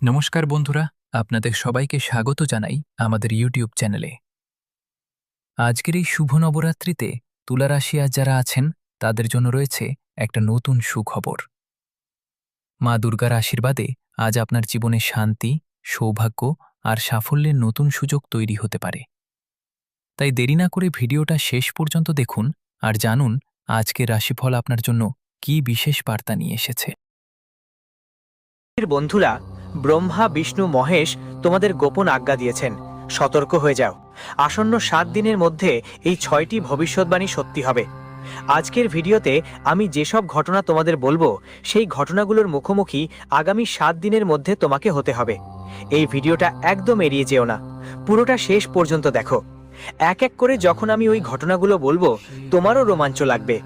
নমস্কার বন্ধুরা, আপনাদের সবাইকে স্বাগত জানাই আমাদের ইউটিউব চ্যানেলে। আজকের এই শুভ নবরাত্রিতে তুলা রাশি আজ যারা আছেন তাদের জন্য রয়েছে একটা নতুন সুখবর। মা দুর্গার আশীর্বাদে আজ আপনার জীবনে শান্তি, সৌভাগ্য আর সাফল্যের নতুন সুযোগ তৈরি হতে পারে। তাই দেরি না করে ভিডিওটা শেষ পর্যন্ত দেখুন আর জানুন আজকের রাশিফল আপনার জন্য কী বিশেষ বার্তা নিয়ে এসেছে। বন্ধুরা, ব্রহ্মা বিষ্ণু মহেশ তোমাদের গোপন আজ্ঞা দিয়েছেন, সতর্ক হয়ে যাও। আসন্ন 7 দিনের মধ্যে এই 6টি ভবিষ্যৎবাণী সত্যি হবে। আজকের ভিডিওতে আমি যেসব ঘটনা তোমাদের বলবো সেই ঘটনাগুলোর মুখোমুখি আগামী 7 দিনের মধ্যে তোমাকে হতে হবে। এই ভিডিওটা একদম এড়িয়ে যেও না, পুরোটা শেষ পর্যন্ত দেখো। এক এক করে যখন আমি ওই ঘটনাগুলো বলবো তোমারও রোমাঞ্চ লাগবে।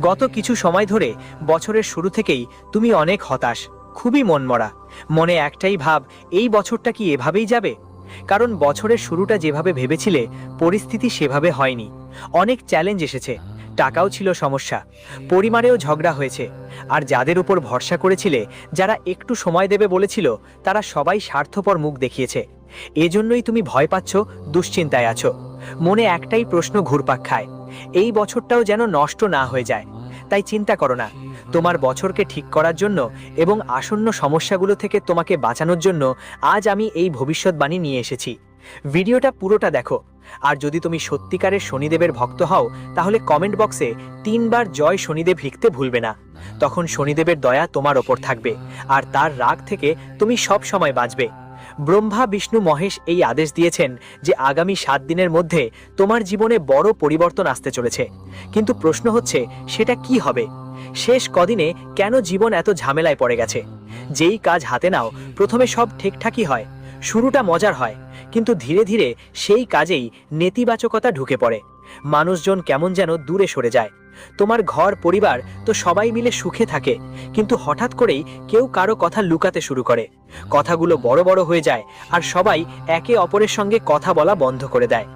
গত কিছু সময় ধরে বছরের শুরু থেকেই তুমি অনেক হতাশ, খুবই মনমরা। মনে একটাই ভাব, এই বছরটা কি এভাবেই যাবে? কারণ বছরের শুরুটা যেভাবে ভেবেছিলে পরিস্থিতি সেভাবে হয়নি। অনেক চ্যালেঞ্জ এসেছে, টাকাও ছিল সমস্যা, পরিবারেও ঝগড়া হয়েছে। আর যাদের উপর ভরসা করেছিলে, যারা একটু সময় দেবে বলেছিল, তারা সবাই স্বার্থপর মুখ দেখিয়েছে। এজন্যই তুমি ভয় পাচ্ছ, দুশ্চিন্তায় আছো। মনে একটাই প্রশ্ন ঘুরপাক খায়, এই বছরটাও যেন নষ্ট না হয়ে যায়। তাই চিন্তা করো না, তোমার বছরকে ঠিক করার জন্য এবং আসন্ন সমস্যাগুলো থেকে তোমাকে বাঁচানোর জন্য আজ আমি এই ভবিষ্যৎবাণী নিয়ে এসেছি। ভিডিওটা পুরোটা দেখো। আর যদি তুমি সত্যিকারের শনিদেবের ভক্ত হও, তাহলে কমেন্ট বক্সে 3 বার জয় শনিদেব লিখতে ভুলবে না। তখন শনিদেবের দয়া তোমার ওপর থাকবে, আর তার রাগ থেকে তুমি সব সময় বাঁচবে। ব্রহ্মা বিষ্ণু মহেশ এই আদেশ দিয়েছেন যে আগামী 7 দিনের মধ্যে তোমার জীবনে বড় পরিবর্তন আসতে চলেছে। কিন্তু প্রশ্ন হচ্ছে, সেটা কি হবে? শেষ কদিনে কেন জীবন এত ঝামেলায় পড়ে গেছে? যেই কাজ হাতে নাও প্রথমে সব ঠিকঠাকই হয়, শুরুটা মজার হয়, কিন্তু ধীরে ধীরে সেই কাজেই নেতিবাচকতা ঢুকে পড়ে। মানুষজন কেমন যেন দূরে সরে যায়। তোমার ঘর পরিবার তো সবাই মিলে সুখে থাকে, কিন্তু হঠাৎ করেই কেউ কারো কথা লুকাতে শুরু করে। কথাগুলো বড় বড় হয়ে যায়, আর সবাই একে অপরের সঙ্গে কথা বলা বন্ধ করে দেয়।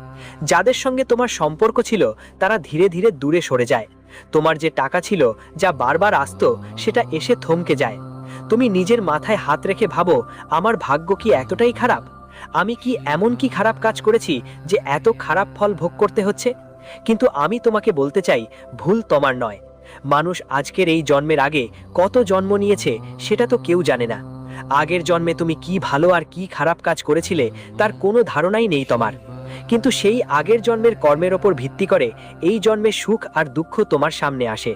যাদের সঙ্গে তোমার সম্পর্ক ছিল তারা ধীরে ধীরে দূরে সরে যায়। তোমার যে টাকা ছিল, যা বারবার আসতো, সেটা এসে থমকে যায়। তুমি নিজের মাথায় হাত রেখে ভাবো, আমার ভাগ্য কি এতটাই খারাপ? আমি কি এমন কি খারাপ কাজ করেছি যে এত খারাপ ফল ভোগ করতে হচ্ছে? কিন্তু আমি তোমাকে বলতে চাই, ভুল তোমার নয়। মানুষ আজকের এই জন্মের আগে কত জন্ম নিয়েছে সেটা তো কেউ জানে না। আগের জন্মে তুমি কি ভালো আর কি খারাপ কাজ করেছিলে তার কোনো ধারণাই নেই তোমার। কিন্তু সেই আগের জন্মের কর্মের ওপর ভিত্তি করে এই জন্মে সুখ আর দুঃখ তোমার সামনে আসে।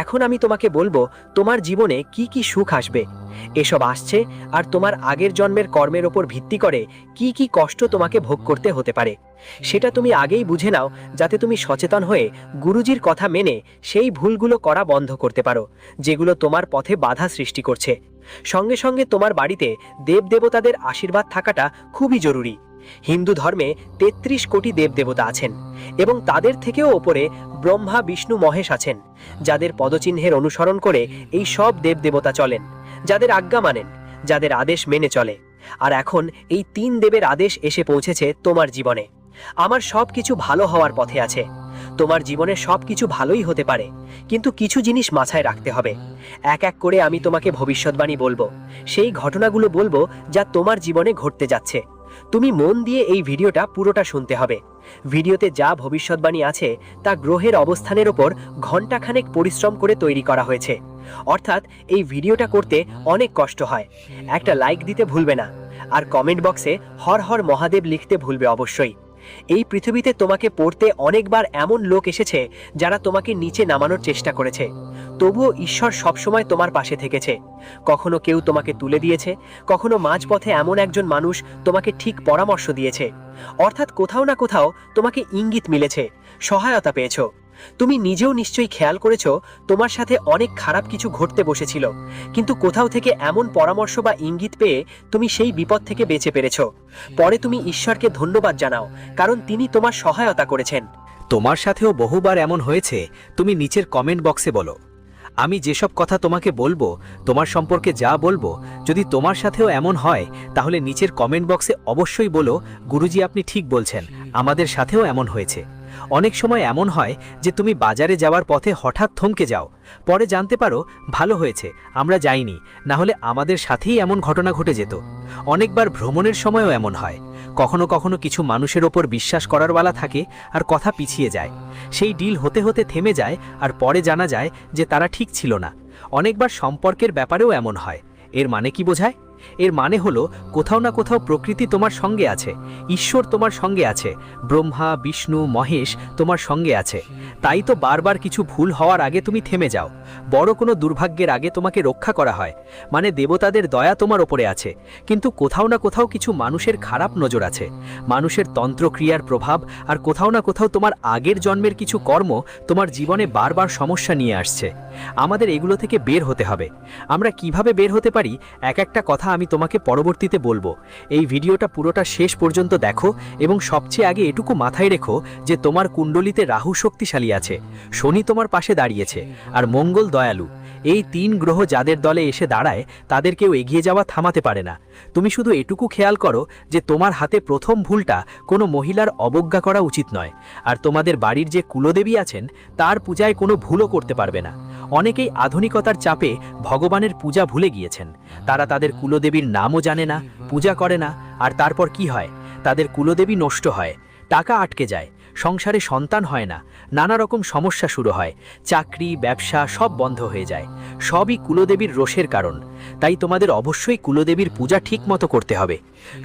এখন আমি তোমাকে বলবো, তোমার জীবনে কি কি সুখ আসবে। এসব আসছে আর তোমার আগের জন্মের কর্মের ওপর ভিত্তি করে কি কি কষ্ট তোমাকে ভোগ করতে হতে পারে। সেটা তুমি আগেই বুঝে নাও, যাতে তুমি সচেতন হয়ে গুরুজির কথা মেনে সেই ভুলগুলো করা বন্ধ করতে পারো, যেগুলো তোমার পথে বাধা সৃষ্টি করছে। সঙ্গে সঙ্গে তোমার বাড়িতে দেবদেবতাদের আশীর্বাদ থাকাটা খুবই জরুরি। হিন্দু ধর্মে 33 কোটি দেবদেবতা আছেন, এবং তাদের থেকেও ওপরে ব্রহ্মা বিষ্ণু মহেশ আছেন, যাদের পদচিহ্নের অনুসরণ করে এই সব দেবদেবতা চলেন, যাদের আজ্ঞা মানেন, যাদের আদেশ মেনে চলে। আর এখন এই 3 দেবের আদেশ এসে পৌঁছেছে তোমার জীবনে। আমার সব কিছু ভালো হওয়ার পথে আছে। তোমার জীবনে সব কিছু ভালোই হতে পারে, কিন্তু কিছু জিনিস মাথায় রাখতে হবে। এক এক করে আমি তোমাকে ভবিষ্যৎবাণী বলবো, সেই ঘটনাগুলো বলবো যা তোমার জীবনে ঘটতে যাচ্ছে। তুমি মন দিয়ে এই ভিডিওটা পুরোটা শুনতে হবে। ভিডিওতে যা ভবিষ্যৎবাণী আছে তা গ্রহের অবস্থানের ওপর ঘণ্টাখানেক পরিশ্রম করে তৈরি করা হয়েছে। অর্থাৎ এই ভিডিওটা করতে অনেক কষ্ট হয়। একটা লাইক দিতে ভুলবে না, আর কমেন্ট বক্সে হর হর মহাদেব লিখতে ভুলবে অবশ্যই। এই পৃথিবীতে তোমাকে পড়তে অনেকবার এমন লোক এসেছে যারা তোমাকে নিচে নামানোর চেষ্টা করেছে, তবুও ঈশ্বর সবসময় তোমার পাশে থেকেছে। কখনো কেউ তোমাকে তুলে দিয়েছে, কখনো মাঝপথে এমন একজন মানুষ তোমাকে ঠিক পরামর্শ দিয়েছে। অর্থাৎ কোথাও না কোথাও তোমাকে ইঙ্গিত মিলেছে, সহায়তা পেয়েছো। তুমি নিজেও নিশ্চয়ই খেয়াল করেছো, তোমার সাথে অনেক খারাপ কিছু ঘটতে বসেছিল, কিন্তু কোথাও থেকে এমন পরামর্শ বা ইঙ্গিত পেয়ে তুমি সেই বিপদ থেকে বেঁচে পেরেছো। পরে তুমি ঈশ্বরকে ধন্যবাদ জানাও, কারণ তিনি তোমার সহায়তা করেছেন। তোমার সাথেও বহুবার এমন হয়েছে, তুমি নিচের কমেন্ট বক্সে বলো। আমি যেসব কথা তোমাকে বলবো, তোমার সম্পর্কে যা বলবো, যদি তোমার সাথেও এমন হয় তাহলে নিচের কমেন্ট বক্সে অবশ্যই বলো, গুরুজি আপনি ঠিক বলছেন, আমাদের সাথেও এমন হয়েছে। অনেক সময় এমন হয় যে তুমি বাজারে যাওয়ার পথে হঠাৎ থমকে যাও, পরে জানতে পারো ভালো হয়েছে আমরা যাইনি, না হলে আমাদের সাথেই এমন ঘটনা ঘটে যেত। অনেকবার ভ্রমণের সময়ও এমন হয়, কখনো কখনো কিছু মানুষের ওপর বিশ্বাস করার বেলা থাকে আর কথা পিছিয়ে যায়, সেই ডিল হতে হতে থেমে যায় আর পরে জানা যায় যে তারা ঠিক ছিল না। অনেকবার সম্পর্কের ব্যাপারেও এমন হয়। এর মানে কি বোঝায়? এর মানে হলো কোথাও না কোথাও প্রকৃতি তোমার সঙ্গে আছে, ঈশ্বর তোমার সঙ্গে আছে, ব্রহ্মা বিষ্ণু মহেশ তোমার সঙ্গে আছে। তাই তো বারবার কিছু ভুল হওয়ার আগে তুমি থেমে যাও, বড় কোনো দুর্ভাগ্যের আগে তোমাকে রক্ষা করা হয়। মানে দেবতাদের দয়া তোমার ওপরে আছে, কিন্তু কোথাও না কোথাও কিছু মানুষের খারাপ নজর আছে, মানুষের তন্ত্রক্রিয়ার প্রভাব, আর কোথাও না কোথাও তোমার আগের জন্মের কিছু কর্ম তোমার জীবনে বারবার সমস্যা নিয়ে আসছে। আমাদের এগুলো থেকে বের হতে হবে। আমরা কিভাবে বের হতে পারি এক একটা কথা আমি তোমাকে পরবর্তীতে বলবো। এই ভিডিওটা পুরোটা শেষ পর্যন্ত দেখো এবং সবচেয়ে আগে এটুকু মাথায় রেখো যে তোমার কুণ্ডলিতে রাহু শক্তিশালী আছে, শনি তোমার পাশে দাঁড়িয়েছে, আর মঙ্গল দয়ালু। এই 3 গ্রহ যাদের দলে এসে দাঁড়ায় তাদের কেউ এগিয়ে যাওয়া থামাতে পারে না। তুমি শুধু এটুকু খেয়াল করো যে তোমার হাতে প্রথম ভুলটা কোনো মহিলার অবজ্ঞা করা উচিত নয়, আর তোমাদের বাড়ির যে কুলদেবী আছেন তার পূজায় কোনো ভুলও করতে পারবে না। অনেকেই আধুনিকতার চাপে ভগবানের পূজা ভুলে গিয়েছেন, তারা তাদের কুলদেবীর নামও জানে না, পূজা করে না, আর তারপর কি হয়? তাদের কুলদেবী নষ্ট হয়, টাকা আটকে যায়, সংসারে সন্তান হয় না, নানা রকম সমস্যা শুরু হয়, চাকরি ব্যবসা সব বন্ধ হয়ে যায়। সবই কুলদেবীর রোষের কারণ। তাই তোমাদের অবশ্যই কুলদেবীর পূজা ঠিক মতো করতে হবে।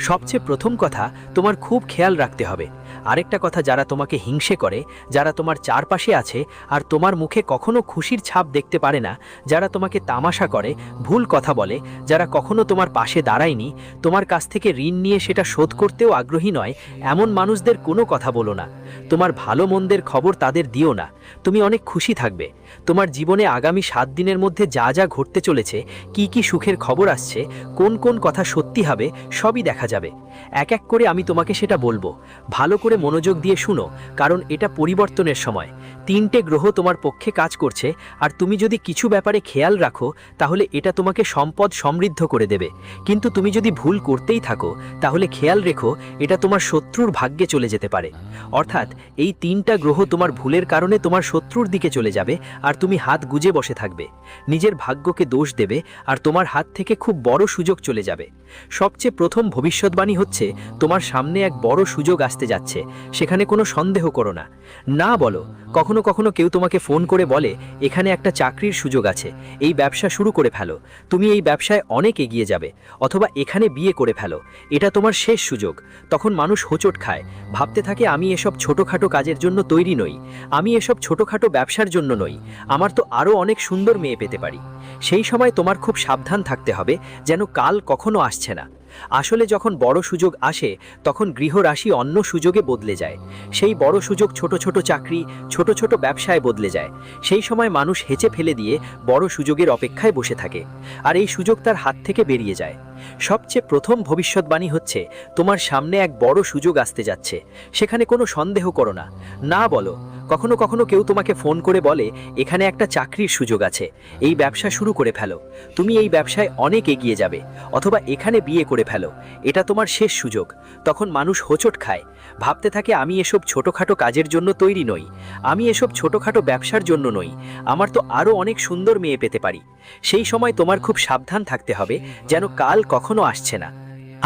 সবচেয়ে প্রথম কথা তোমার খুব খেয়াল রাখতে হবে। আরেকটা কথা, যারা তোমাকে হিংসে করে, যারা তোমার চারপাশে আছে আর তোমার মুখে কখনো খুশির ছাপ দেখতে পারে না, যারা তোমাকে তামাশা করে, ভুল কথা বলে, যারা কখনো তোমার পাশে দাঁড়ায়নি, তোমার কাছ থেকে ঋণ নিয়ে সেটা শোধ করতেও আগ্রহী নয়, এমন মানুষদের কোনো কথা বলো না। তোমার ভালো মন্দের খবর তাদের দিও না। তুমি অনেক খুশি থাকবে। তোমার জীবনে আগামী 7 দিনের মধ্যে যা যা ঘটতে চলেছে, কি কি সুখের খবর আসছে, কোন কোন কথা সত্যি হবে, সবই দেখা যাবে। এক এক করে আমি তোমাকে সেটা বলবো। ভালো করে মনোযোগ দিয়ে শুনো, কারণ এটা পরিবর্তনের সময়। 3টে গ্রহ তোমার পক্ষে কাজ করছে, আর তুমি যদি কিছু ব্যাপারে খেয়াল রাখো তাহলে এটা তোমাকে সম্পদ সমৃদ্ধ করে দেবে। কিন্তু তুমি যদি ভুল করতেই থাকো তাহলে খেয়াল রেখো এটা তোমার শত্রুর ভাগ্যে চলে যেতে পারে। অর্থাৎ এই 3টা গ্রহ তোমার ভুলের কারণে তোমার শত্রুর দিকে চলে যাবে, আর তুমি হাত গুজে বসে থাকবে, নিজের ভাগ্যকে দোষ দেবে, আর তোমার হাত থেকে খুব বড় সুযোগ চলে যাবে। সবচেয়ে প্রথম ভবিষ্যৎবাণী হচ্ছে তোমার সামনে এক বড় সুযোগ আসতে যাচ্ছে, সেখানে কোনো সন্দেহ করো না। না বলো। কখনো কখনো কেউ তোমাকে ফোন করে বলে এখানে একটা চাকরির সুযোগ আছে, এই ব্যবসা শুরু করে ফেলো, তুমি এই ব্যবসায় অনেক এগিয়ে যাবে, অথবা এখানে বিয়ে করে ফেলো, এটা তোমার শেষ সুযোগ। তখন মানুষ হোঁচট খায়, ভাবতে থাকে আমি এসব ছোটোখাটো কাজের জন্য তৈরি নই, আমি এসব ছোটোখাটো ব্যবসার জন্য নই, আমার তো আরও অনেক সুন্দর মেয়ে পেতে পারি। সেই সময় তোমার খুব সাবধান থাকতে হবে যেন কাল কখনো আসছে না। আসলে যখন বড় সুযোগ আসে তখন গৃহ রাশি অন্য সুযোগে বদলে যায়। সেই বড় সুযোগ ছোট ছোট চাকরি, ছোট ছোট ব্যবসায় বদলে যায়। সেই সময় মানুষ হেঁচে ফেলে দিয়ে বড় সুযোগের অপেক্ষায় বসে থাকে, আর এই সুযোগ তার হাত থেকে বেরিয়ে যায়। সবচেয়ে প্রথম ভবিষ্যৎবাণী হচ্ছে তোমার সামনে এক বড় সুযোগ আসতে যাচ্ছে, সেখানে কোনো সন্দেহ করো না। না বলো। কখনো কখনো কেউ তোমাকে ফোন করে বলে এখানে একটা চাকরির সুযোগ আছে, এই ব্যবসা শুরু করে ফেলো, তুমি এই ব্যবসায় অনেক এগিয়ে যাবে, অথবা এখানে বিয়ে করে ফেলো, এটা তোমার শেষ সুযোগ। তখন মানুষ হোঁচট খায়, ভাবতে থাকে আমি এসব ছোটোখাটো কাজের জন্য তৈরি নই, আমি এসব ছোটোখাটো ব্যবসার জন্য নই, আমার তো আরও অনেক সুন্দর মেয়ে পেতে পারি। সেই সময় তোমার খুব সাবধান থাকতে হবে যেন কাল কখনো আসছে না।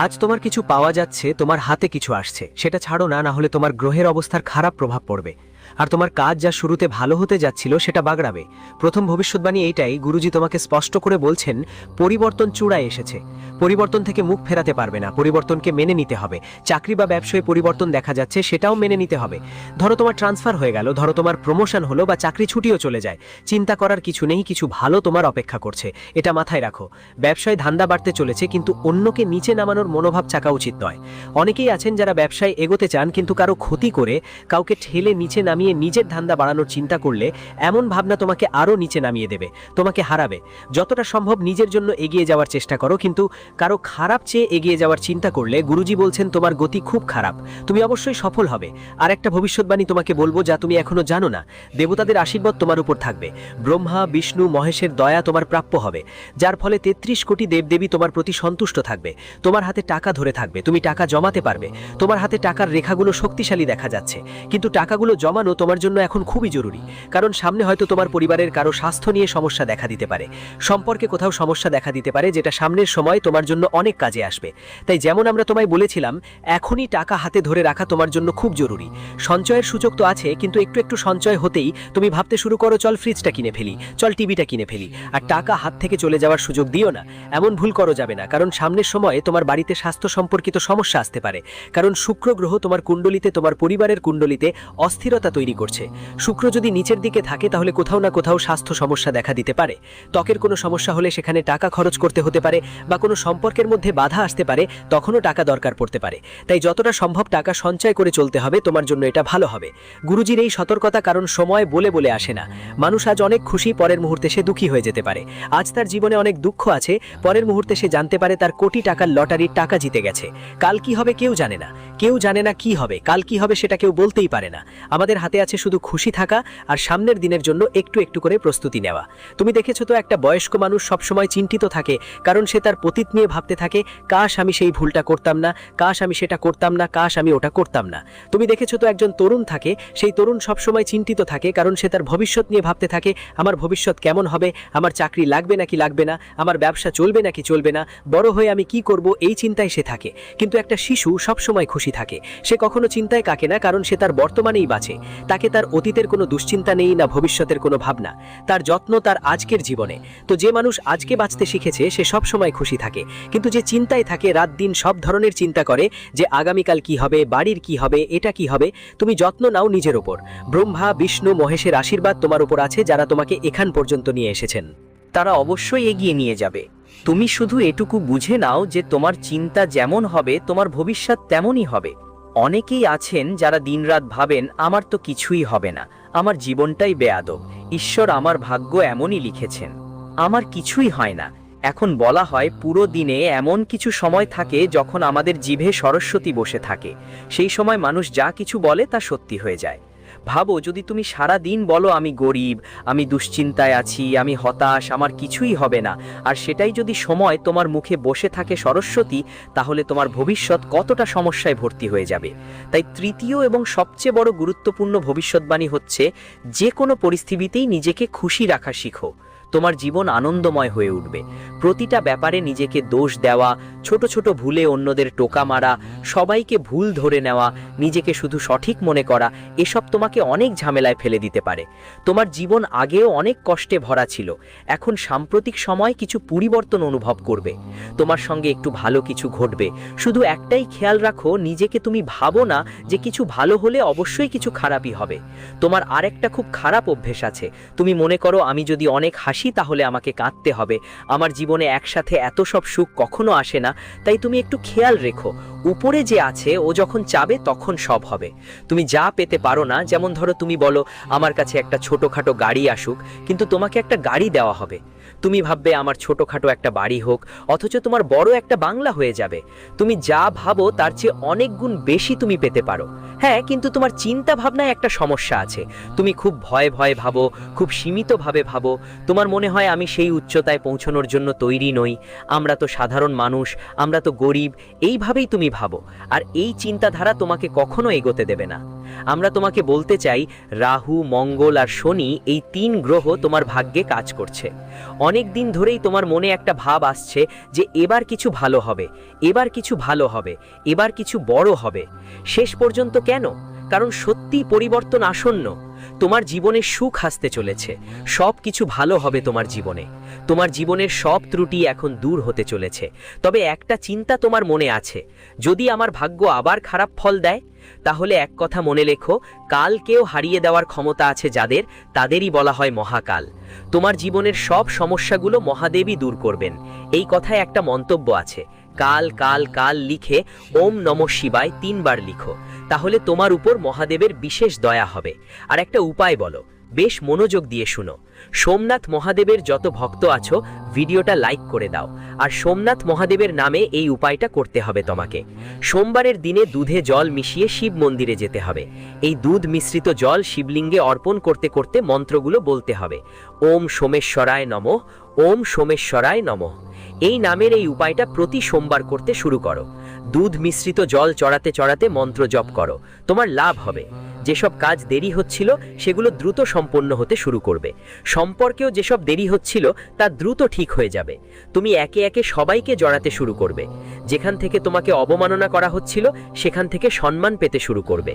আজ তোমার কিছু পাওয়া যাচ্ছে, তোমার হাতে কিছু আসছে, সেটা ছাড়ো না, না হলে তোমার গ্রহের অবস্থার খারাপ প্রভাব পড়বে, আর তোমার কাজ যা শুরুতে ভালো হতে যাচ্ছিল সেটা বাগড়াবে। প্রথম ভবিষ্যৎবাণী এইটাই, গুরুজি তোমাকে স্পষ্ট করে বলছেন পরিবর্তন চূড়ায় এসেছে, পরিবর্তন থেকে মুখ ফেরাতে পারবে না, পরিবর্তনকে মেনে নিতে হবে। চাকরি বা ব্যবসায় পরিবর্তন দেখা যাচ্ছে, সেটাও মেনে নিতে হবে। ধরো তোমার ট্রান্সফার হয়ে গেল, ধরো তোমার প্রমোশন হলো, বা চাকরি ছুটিও চলে যায়, চিন্তা করার কিছু নেই, কিছু ভালো তোমার অপেক্ষা করছে, এটা মাথায় রাখো। ব্যবসায় ধান্দা বাড়তে চলেছে, কিন্তু অন্যকে নিচে নামানোর মনোভাব থাকা উচিত নয়। অনেকেই আছেন যারা ব্যবসায় এগোতে চান কিন্তু কারো ক্ষতি করে, কাউকে ঠেলে নিচে নামিয়ে নামিয়ে নিজের ধান্দা বাড়ানোর চিন্তা করলে এমন ভাবনা তোমাকে আরও নিচে নামিয়ে দেবে, তোমাকে হারাবে। যতটা সম্ভব নিজের জন্য এগিয়ে যাওয়ার চেষ্টা করো, কিন্তু কারো খারাপ চেয়ে এগিয়ে যাওয়ার চিন্তা করলে গুরুজি বলছেন তোমার গতি খুব খারাপ, তুমি অবশ্যই সফল হবে। আর একটা ভবিষ্যৎবাণী তোমাকে বলবো যা তুমি এখনো জানো না। দেবতাদের আশীর্বাদ তোমার উপর থাকবে, ব্রহ্মা বিষ্ণু মহেশের দয়া তোমার প্রাপ্য হবে, যার ফলে 33 কোটি দেবদেবী তোমার প্রতি সন্তুষ্ট থাকবে। তোমার হাতে টাকা ধরে থাকবে, তুমি টাকা জমাতে পারবে। তোমার হাতে টাকার রেখাগুলো শক্তিশালী দেখা যাচ্ছে, কিন্তু টাকাগুলো জমানো তোমার জন্য এখন খুবই জরুরি, কারণ সামনে হয়তো তোমার পরিবারের কারো স্বাস্থ্য নিয়ে সমস্যা দেখা দিতে পারে, সম্পর্কে কোথাও সমস্যা দেখা দিতে পারে, যেটা সামনের সময় তোমার জন্য অনেক কাজে আসবে। তাই যেমন আমরা তোমায় বলেছিলাম, এখনই টাকা হাতে ধরে রাখা তোমার জন্য খুব জরুরি। সঞ্চয়ের সুযোগ তো আছে, কিন্তু একটু একটু সঞ্চয় হতেই তুমি ভাবতে শুরু করো, চল ফ্রিজটা কিনে ফেলি, চল টিভিটা কিনে ফেলি, আর টাকা হাত থেকে চলে যাওয়ার সুযোগ দিও না। এমন ভুল করো যাবে না, কারণ সামনের সময়ে তোমার বাড়িতে স্বাস্থ্য সম্পর্কিত সমস্যা আসতে পারে, কারণ শুক্র গ্রহ তোমার কুণ্ডলিতে, তোমার পরিবারের কুণ্ডলিতে অস্থিরতা তৈরি করছে। শুক্র যদি নিচের দিকে থাকে তাহলে কোথাও না কোথাও স্বাস্থ্য সমস্যা দেখা দিতে পারে। ত্বকের কোনো সমস্যা হলে সেখানে টাকা খরচ করতে হতে পারে, বা কোনো সম্পর্কের মধ্যে বাধা আসতে পারে, তখনও টাকা দরকার পড়তে পারে। তাই যতটা সম্ভব টাকা সঞ্চয় করে চলতে হবে, তোমার জন্য এটা ভালো হবে। গুরুজির এই সতর্কতা, কারণ সময় বলে বলে আসে না। মানুষ আজ অনেক খুশি, পরের মুহূর্তে সে দুঃখী হয়ে যেতে পারে। আজ তার জীবনে অনেক দুঃখ আছে, পরের মুহূর্তে সে জানতে পারে তার কোটি টাকার লটারির টাকা জিতে গেছে। কাল কি হবে কেউ জানে না, কেউ জানে না কি হবে, কাল কি হবে সেটা কেউ বলতেই পারে না। আমাদের হাতে আছে শুধু খুশি থাকা আর সামনের দিনের জন্য একটু একটু করে প্রস্তুতি নেওয়া। তুমি দেখেছো তো, একটা বয়স্ক মানুষ সবসময় চিন্তিত থাকে, কারণ সে তার অতীত নিয়ে ভাবতে থাকে, কাশ আমি সেই ভুলটা করতাম না, কাশ আমি সেটা করতাম না, কাশ আমি ওটা করতাম না। তুমি দেখেছো তো, একজন তরুণ থাকে, সেই তরুণ সবসময় চিন্তিত থাকে, কারণ সে তার ভবিষ্যৎ নিয়ে ভাবতে থাকে, আমার ভবিষ্যৎ কেমন হবে, আমার চাকরি লাগবে নাকি লাগবে না, আমার ব্যবসা চলবে নাকি চলবে না, বড় হয়ে আমি কি করব, এই চিন্তায় সে থাকে। কিন্তু একটা শিশু সবসময় খুশি থাকে, সে কখনো চিন্তায় কাকে না, কারণ সে তার বর্তমানেই বাঁচে। তাকে তার অতীতের কোনো দুশ্চিন্তা নেই, না ভবিষ্যতের কোনো ভাবনা, তার যত্ন তার আজকের জীবনে। তো যে মানুষ আজকে বাঁচতে শিখেছে সে সবসময় খুশি থাকে, কিন্তু যে চিন্তায় থাকে, রাত দিন সব ধরনের চিন্তা করে যে আগামীকাল কি হবে, বাড়ির কি হবে, এটা কি হবে, তুমি যত্ন নাও নিজের ওপর। ব্রহ্মা বিষ্ণু মহেশের আশীর্বাদ তোমার উপর আছে, যারা তোমাকে এখান পর্যন্ত নিয়ে এসেছেন। তারা অবশ্যই এগিয়ে নিয়ে যাবে। তুমি শুধু এটুকু বুঝে নাও যে তোমার চিন্তা যেমন হবে তোমার ভবিষ্যৎ তেমনই হবে। অনেকেই আছেন যারা দিনরাত ভাবেন, আমার তো কিছুই হবে না, আমার জীবনটাই বেয়াদব, ঈশ্বর আমার ভাগ্য এমনই লিখেছেন, আমার কিছুই হয় না। এখন বলা হয়, পুরো দিনে এমন কিছু সময় থাকে যখন আমাদের জিভে সরস্বতী বসে থাকে, সেই সময় মানুষ যা কিছু বলে তা সত্যি হয়ে যায়। ভাবো, যদি তুমি সারা দিন বলো আমি গরিব, আমি দুশ্চিন্তায় আছি, আমি হতাশ, আমার কিছুই হবে না, আর সেটাই যদি সময় তোমার মুখে বসে থাকে সরস্বতী, তাহলে তোমার ভবিষ্যৎ কতটা সমস্যায় ভর্তি হয়ে যাবে। তাই তৃতীয় এবং সবচেয়ে বড় গুরুত্বপূর্ণ ভবিষ্যৎবাণী হচ্ছে, যে কোনো পরিস্থিতিতেই নিজেকে খুশি রাখা শিখো, তোমার জীবন আনন্দময় হয়ে উঠবে। প্রতিটা ব্যাপারে নিজেকে দোষ দেওয়া, ছোট ছোট ভুলে অন্যদের টোকা মারা, সবাইকে ভুল ধরে নেওয়া, নিজেকে শুধু সঠিক মনে করা, এসব তোমাকে অনেক ঝামেলায় ফেলে দিতে পারে। তোমার জীবন আগেও অনেক কষ্টে ভরা ছিল, এখন সাম্প্রতিক সময় কিছু পরিবর্তন অনুভব করবে, তোমার সঙ্গে একটু ভালো কিছু ঘটবে। শুধু একটাই খেয়াল রাখো, নিজেকে তুমি ভাবো না যে কিছু ভালো হলে অবশ্যই কিছু খারাপই হবে। তোমার আরেকটা খুব খারাপ অভ্যেস আছে, তুমি মনে করো আমি যদি অনেক হাসি তাহলে আমাকে কাঁদতে হবে, আমার জীবনে একসাথে এত সব সুখ কখনো আসে না। তাই তুমি একটু খেয়াল রেখো, উপরে যে আছে ও যখন চাবে তখন সব হবে। তুমি যা পেতে পারো না, যেমন ধরো তুমি বলো আমার কাছে একটা ছোটখাটো গাড়ি আসুক, কিন্তু তোমাকে একটা গাড়ি দেওয়া হবে। তুমি ভাববে আমার ছোটখাটো একটা বাড়ি হোক, অথচ তোমার বড় একটা বাংলা হয়ে যাবে। তুমি যা ভাবো তার চেয়ে অনেক গুণ বেশি তুমি পেতে পারো। হ্যাঁ, কিন্তু তোমার চিন্তা ভাবনায় একটা সমস্যা আছে, তুমি খুব ভয়ে ভয়ে ভাবো, খুব সীমিতভাবে ভাবো। তোমার মনে হয় আমি সেই উচ্চতায় পৌঁছানোর জন্য তৈরি নই, আমরা তো সাধারণ মানুষ, আমরা তো গরিব, এইভাবেই তুমি ভাবো। আর এই চিন্তাধারা তোমাকে কখনো এগোতে দেবে না। আমরা তোমাকে বলতে চাই, রাহু, মঙ্গল আর শনি, এই 3 গ্রহ তোমার ভাগ্যে কাজ করছে। অনেক দিন ধরেই তোমার মনে একটা ভাব আসছে যে এবার কিছু ভালো হবে, এবার কিছু ভালো হবে, এবার কিছু বড় হবে। শেষ পর্যন্ত কেন? কারণ সত্যি পরিবর্তন আসন্ন। তোমার জীবনে সুখ আসতে চলেছে, সব কিছু ভালো হবে তোমার জীবনে। তোমার জীবনের সব ত্রুটি এখন দূর হতে চলেছে। তবে একটা চিন্তা তোমার মনে আছে, যদি আমার ভাগ্য আবার খারাপ ফল দেয়, তাহলে এক কথা মনে লেখো, কালকেও হারিয়ে দেওয়ার ক্ষমতা আছে যাদের, তাদেরই বলা হয় মহাকাল। তোমার জীবনের সব সমস্যাগুলো মহাদেবই দূর করবেন। এই কথায় একটা মন্তব্য আছে, কাল কাল কাল লিখে ওম নমঃ শিবায় 3 বার লিখো, তাহলে তোমার উপর মহাদেবের বিশেষ দয়া হবে। আর একটা উপায় বলো, বেশ মনোযোগ দিয়ে শুনো। সোমনাথ মহাদেবের যত ভক্ত আছো ভিডিওটা লাইক করে দাও, আর সোমনাথ মহাদেবের নামে এই উপায়টা করতে হবে তোমাকে। সোমবারের দিনে দুধে জল মিশিয়ে শিব মন্দিরে যেতে হবে। এই দুধ মিশ্রিত জল শিবলিঙ্গে অর্পণ করতে করতে মন্ত্রগুলো বলতে হবে। ওম সোমেশ্বরায় নমঃ, ওম সোমেশ্বরায় নমঃ। এই নামের এই উপায়টা প্রতি সোমবার করতে শুরু করো। দুধ মিশ্রিত জল চড়াতে চড়াতে মন্ত্র জপ করো, তোমার লাভ হবে। যেসব কাজ দেরি হচ্ছিল সেগুলো দ্রুত সম্পন্ন হতে শুরু করবে। সম্পর্কেও যেসব দেরি হচ্ছিল তা দ্রুত ঠিক হয়ে যাবে। তুমি একে একে সবাইকে জড়াতে শুরু করবে। যেখান থেকে তোমাকে অবমাননা করা হচ্ছিল সেখান থেকে সম্মান পেতে শুরু করবে।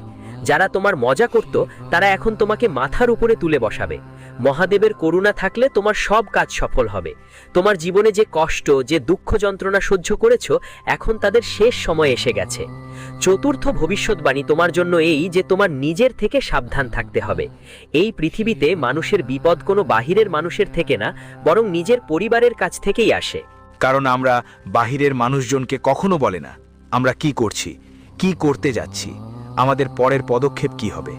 যারা তোমার মজা করত তারা এখন তোমাকে মাথার উপরে তুলে বসাবে। মহাদেবের করুণা থাকলে তোমার সব কাজ সফল হবে। তোমার জীবনে যে কষ্ট, যে দুঃখ যন্ত্রণা সহ্য করেছো, এখন তাদের শেষ সময় এসে গেছে। চতুর্থ ভবিষ্যৎবাণী তোমার জন্য এই যে তোমার নিজের থেকে সাবধান থাকতে হবে। এই পৃথিবীতে মানুষের বিপদ কোনো বাহিরের মানুষের থেকে না, বরং নিজের পরিবারের কাছ থেকেই আসে। কারণ আমরা বাহিরের মানুষজনকে কখনো বলে না আমরা কি করছি, কি করতে যাচ্ছি, আমাদের পরের পদক্ষেপ কি হবে।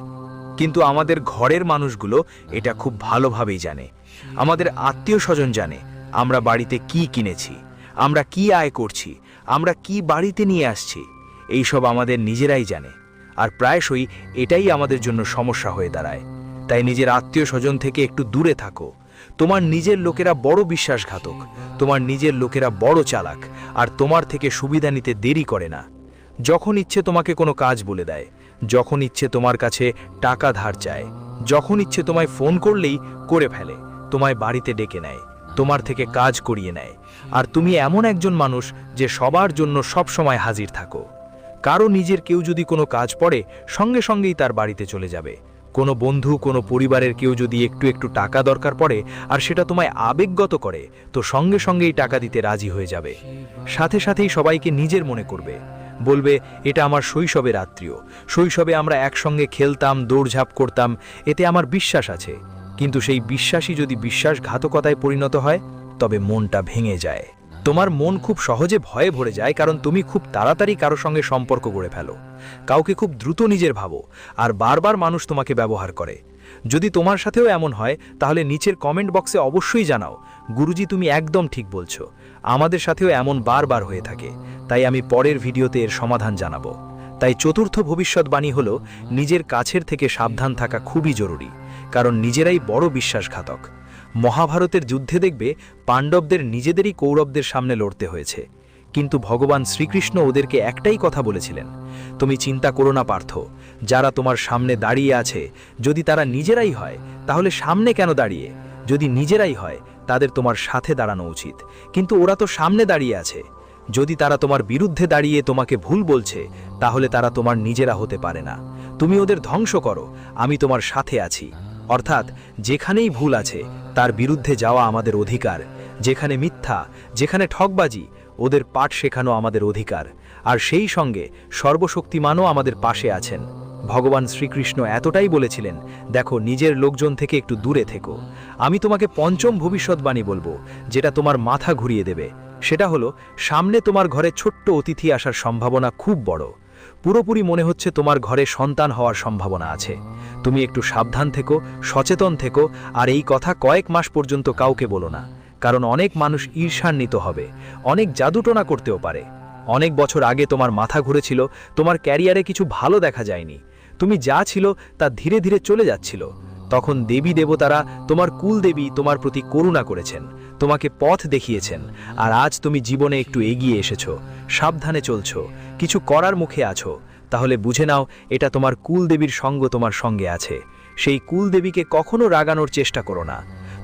কিন্তু আমাদের ঘরের মানুষগুলো এটা খুব ভালোভাবেই জানে। আমাদের আত্মীয় স্বজন জানে আমরা বাড়িতে কি কিনেছি, আমরা কি আয় করছি, আমরা কি বাড়িতে নিয়ে আসছি। এইসব আমাদের নিজেরাই জানে। আর প্রায়শই এটাই আমাদের জন্য সমস্যা হয়ে দাঁড়ায়। তাই নিজের আত্মীয় স্বজন থেকে একটু দূরে থাকো। তোমার নিজের লোকেরা বড় বিশ্বাসঘাতক, তোমার নিজের লোকেরা বড় চালাক, আর তোমার থেকে সুবিধা নিতে দেরি করে না। যখন ইচ্ছে তোমাকে কোনো কাজ বলে দেয়, যখন ইচ্ছে তোমার কাছে টাকা ধার চায়, যখন ইচ্ছে তোমায় ফোন করলেই করে ফেলে, তোমায় বাড়িতে ডেকে নেয়, তোমার থেকে কাজ করিয়ে নেয়। আর তুমি এমন একজন মানুষ যে সবার জন্য সব সময় হাজির থাকো। কারো নিজের কেউ যদি কোনো কাজ পড়ে সঙ্গে সঙ্গেই তার বাড়িতে চলে যাবে। কোনো বন্ধু, কোনো পরিবারের কেউ যদি একটু একটু টাকা দরকার পড়ে আর সেটা তোমায় আবেগগত করে, তো সঙ্গে সঙ্গেই টাকা দিতে রাজি হয়ে যাবে। সাথে সাথেই সবাইকে নিজের মনে করবে, বলবে এটা আমার শৈশবের আত্মীয়, শৈশবে আমরা একসঙ্গে খেলতাম, দৌড়ঝাঁপ করতাম, এতে আমার বিশ্বাস আছে। কিন্তু সেই বিশ্বাসই যদি বিশ্বাসঘাতকতায় পরিণত হয় তবে মনটা ভেঙে যায়। তোমার মন খুব সহজে ভয়ে ভরে যায়, কারণ তুমি খুব তাড়াতাড়ি কারো সঙ্গে সম্পর্ক গড়ে ফেলো, কাউকে খুব দ্রুত নিজের ভাবো, আর বারবার মানুষ তোমাকে ব্যবহার করে। যদি তোমার সাথেও এমন হয় তাহলে নিচের কমেন্ট বক্সে অবশ্যই জানাও, গুরুজি তুমি একদম ঠিক বলছো, আমাদের সাথেও এমন বারবার হয়ে থাকে। তাই আমি পরের ভিডিওতে এর সমাধান জানাবো। তাই চতুর্থ ভবিষ্যৎবাণী হলো নিজের কাছের থেকে সাবধান থাকা খুবই জরুরি, কারণ নিজেরাই বড় বিশ্বাসঘাতক। মহাভারতের যুদ্ধে দেখবে পাণ্ডবদের নিজেদেরই কৌরবদের সামনে লড়তে হয়েছে, কিন্তু ভগবান শ্রীকৃষ্ণ ওদেরকে একটাই কথা বলেছিলেন, তুমি চিন্তা করো না পার্থ, যারা তোমার সামনে দাঁড়িয়ে আছে যদি তারা নিজেরাই হয় তাহলে সামনে কেন দাঁড়িয়ে, যদি নিজেরাই হয় তাদের তোমার সাথে দাঁড়ানো উচিত, কিন্তু ওরা তো সামনে দাঁড়িয়ে আছে। যদি তারা তোমার বিরুদ্ধে দাঁড়িয়ে তোমাকে ভুল বলছে তাহলে তারা তোমার নিজেরা হতে পারে না। তুমি ওদের ধ্বংস করো, আমি তোমার সাথে আছি। অর্থাৎ যেখানেই ভুল আছে তার বিরুদ্ধে যাওয়া আমাদের অধিকার, যেখানে মিথ্যা, যেখানে ঠকবাজি, ওদের পাঠ শেখানো আমাদের অধিকার। আর সেই সঙ্গে সর্বশক্তিমানও আমাদের পাশে আছেন। ভগবান শ্রীকৃষ্ণ এতটাই বলেছিলেন, দেখো নিজের লোকজন থেকে একটু দূরে থেকো। আমি তোমাকে পঞ্চম ভবিষ্যৎবাণী বলবো, যেটা তোমার মাথা ঘুরিয়ে দেবে। সেটা হলো, সামনে তোমার ঘরে ছোট্ট অতিথি আসার সম্ভাবনা খুব বড়। পুরোপুরি মনে হচ্ছে তোমার ঘরে সন্তান হওয়ার সম্ভাবনা আছে। তুমি একটু সাবধান থেকো, সচেতন থেকো, আর এই কথা কয়েক মাস পর্যন্ত কাউকে বলো না, কারণ অনেক মানুষ ঈর্ষান্বিত হবে, অনেক জাদুটোনা করতেও পারে। অনেক বছর আগে তোমার মাথা ঘুরেছিল, তোমার ক্যারিয়ারে কিছু ভালো দেখা যায়নি, তুমি যা ছিল তা ধীরে ধীরে চলে যাচ্ছিল। তখন দেবী দেবতারা, তোমার কুলদেবী তোমার প্রতি করুণা করেছেন, তোমাকে পথ দেখিয়েছেন। আর আজ তুমি জীবনে একটু এগিয়ে এসেছো, সাবধানে চলছো, কিছু করার মুখে আছো, তাহলে বুঝে নাও এটা তোমার কুলদেবীর সঙ্গ তোমার সঙ্গে আছে। সেই কুলদেবীকে কখনো রাগানোর চেষ্টা করো না।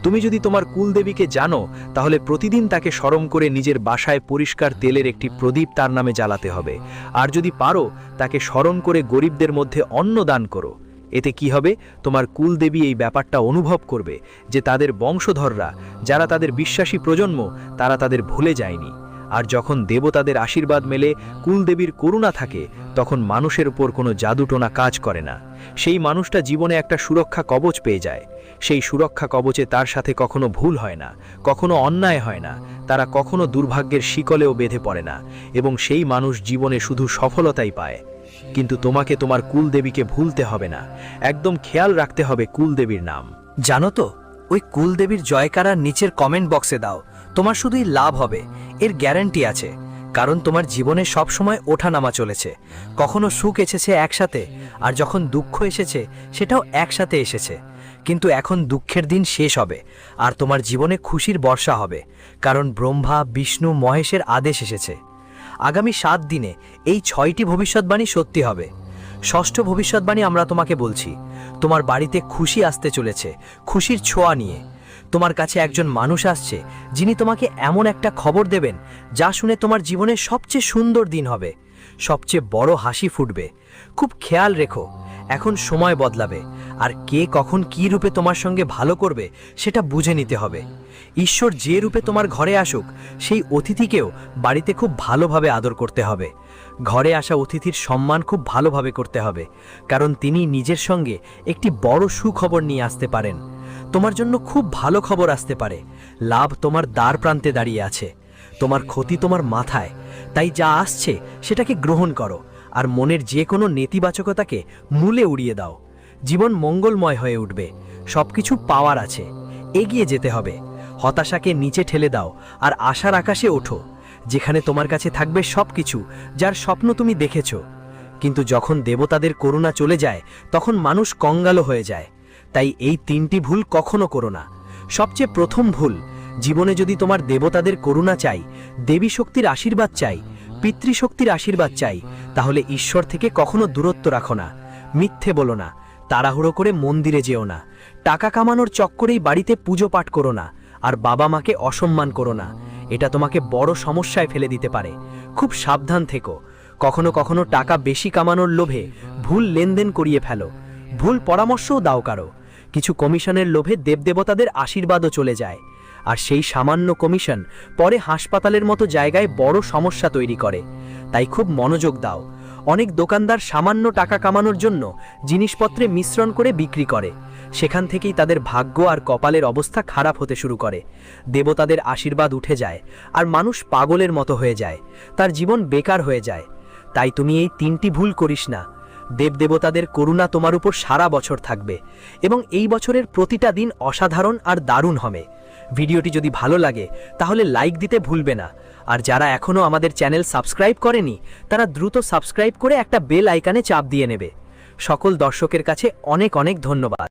তুমি যদি তোমার কুলদেবীকে জানো তাহলে প্রতিদিন তাকে স্মরণ করে নিজের বাসায় পরিষ্কার তেলের একটি প্রদীপ তার নামে জ্বালাতে হবে। আর যদি পারো তাকে স্মরণ করে গরিবদের মধ্যে অন্ন দান করো। এতে কি হবে, তোমার কুলদেবী এই ব্যাপারটা অনুভব করবে যে তাদের বংশধররা, যারা তাদের বিশ্বাসী প্রজন্ম, তারা তাদের ভুলে যায়নি। আর যখন দেবতাদের আশীর্বাদ মেলে, কুলদেবীর করুণা থাকে, তখন মানুষের উপর কোনো জাদুটোনা কাজ করে না। সেই মানুষটা জীবনে একটা সুরক্ষা কবচ পেয়ে যায়। সেই সুরক্ষা কবচে তার সাথে কখনো ভুল হয় না, কখনো অন্যায় হয় না, তারা কখনো দুর্ভাগ্যের শিকলেও বেঁধে পড়ে না, এবং সেই মানুষ জীবনে শুধু সফলতাই পায়। কিন্তু তোমাকে তোমার কুলদেবীকে ভুলতে হবে না, একদম খেয়াল রাখতে হবে কুলদেবীর নাম। জানো তো, ওই কুলদেবীর জয়কারা নিচের কমেন্ট বক্সে দাও, তোমার শুধুই লাভ হবে, এর গ্যারান্টি আছে। কারণ তোমার জীবনে সবসময় ওঠানামা চলেছে, কখনো সুখ এসেছে একসাথে, আর যখন দুঃখ এসেছে সেটাও একসাথে এসেছে। কিন্তু এখন দুঃখের দিন শেষ হবে আর তোমার জীবনে খুশির বর্ষা হবে, কারণ ব্রহ্মা, বিষ্ণু, মহেশের আদেশ এসেছে। আগামী 7 দিনে এই 6টি ভবিষ্যৎবাণী সত্যি হবে। ষষ্ঠ ভবিষ্যৎবাণী আমরা তোমাকে বলছি, তোমার বাড়িতে খুশি আসতে চলেছে, খুশির ছোঁয়া নিয়ে। তোমার কাছে একজন মানুষ আসছে যিনি তোমাকে এমন একটা খবর দেবেন যা শুনে তোমার জীবনে সবচেয়ে সুন্দর দিন হবে, সবচেয়ে বড় হাসি ফুটবে। খুব খেয়াল রেখো, এখন সময় বদলাবে, আর কে কখন কী রূপে তোমার সঙ্গে ভালো করবে সেটা বুঝে নিতে হবে। ঈশ্বর যে রূপে তোমার ঘরে আসুক, সেই অতিথিকেও বাড়িতে খুব ভালোভাবে আদর করতে হবে। ঘরে আসা অতিথির সম্মান খুব ভালোভাবে করতে হবে, কারণ তিনি নিজের সঙ্গে একটি বড় সুখবর নিয়ে আসতে পারেন। তোমার জন্য খুব ভালো খবর আসতে পারে, লাভ তোমার দ্বার প্রান্তে দাঁড়িয়ে আছে, তোমার ক্ষতি তোমার মাথায়। তাই যা আসছে সেটাকে গ্রহণ করো, আর মনের যে কোনো নেতিবাচকতাকে মূলে উড়িয়ে দাও। জীবন মঙ্গলময় হয়ে উঠবে, সবকিছু পাওয়ার আছে, এগিয়ে যেতে হবে। হতাশাকে নিচে ঠেলে দাও আর আশার আকাশে ওঠো, যেখানে তোমার কাছে থাকবে সবকিছু যার স্বপ্ন তুমি দেখেছ। কিন্তু যখন দেবতাদের করুণা চলে যায় তখন মানুষ কঙ্গাল হয়ে যায়। তাই এই 3টি ভুল কখনো করো না। সবচেয়ে প্রথম ভুল, জীবনে যদি তোমার দেবতাদের করুণা চাই, দেবী শক্তির আশীর্বাদ চাই, পিতৃশক্তির আশীর্বাদ চাই, তাহলে ঈশ্বর থেকে কখনো দূরত্ব রাখো না, মিথ্যে বলো না, তাড়াহুড়ো করে মন্দিরে যেও না, টাকা কামানোর চক্করেই বাড়িতে পুজো পাঠ করো না, আর বাবা মাকে অসম্মান করো না। এটা তোমাকে বড় সমস্যায় ফেলে দিতে পারে। খুব সাবধান থেকো, কখনো কখনো টাকা বেশি কামানোর লোভে ভুল লেনদেন করিয়ে ফেলো, ভুল পরামর্শও দাও কারো। কিছু কমিশনের লোভে দেবদেবতাদের আশীর্বাদও চলে যায়, আর সেই সামান্য কমিশন পরে হাসপাতালের মতো জায়গায় বড় সমস্যা তৈরি করে। তাই খুব মনোযোগ দাও। অনেক দোকানদার সামান্য টাকা কামানোর জন্য জিনিসপত্রে মিশ্রণ করে বিক্রি করে, সেখান থেকেই তাদের ভাগ্য আর কপালের অবস্থা খারাপ হতে শুরু করে। দেবতাদের আশীর্বাদ উঠে যায় আর মানুষ পাগলের মতো হয়ে যায়, তার জীবন বেকার হয়ে যায়। তাই তুমি এই 3টি ভুল করিস না। দেবদেবতাদের করুণা তোমার উপর সারা বছর থাকবে, এবং এই বছরের প্রতিটা দিন অসাধারণ আর দারুণ হবে। ভিডিওটি যদি ভালো লাগে তাহলে লাইক দিতে ভুলবে না, আর যারা এখনও আমাদের চ্যানেল সাবস্ক্রাইব করেনি তারা দ্রুত সাবস্ক্রাইব করে একটা বেল আইকনে চাপ দিয়ে নেবে। সকল দর্শকের কাছে অনেক অনেক ধন্যবাদ।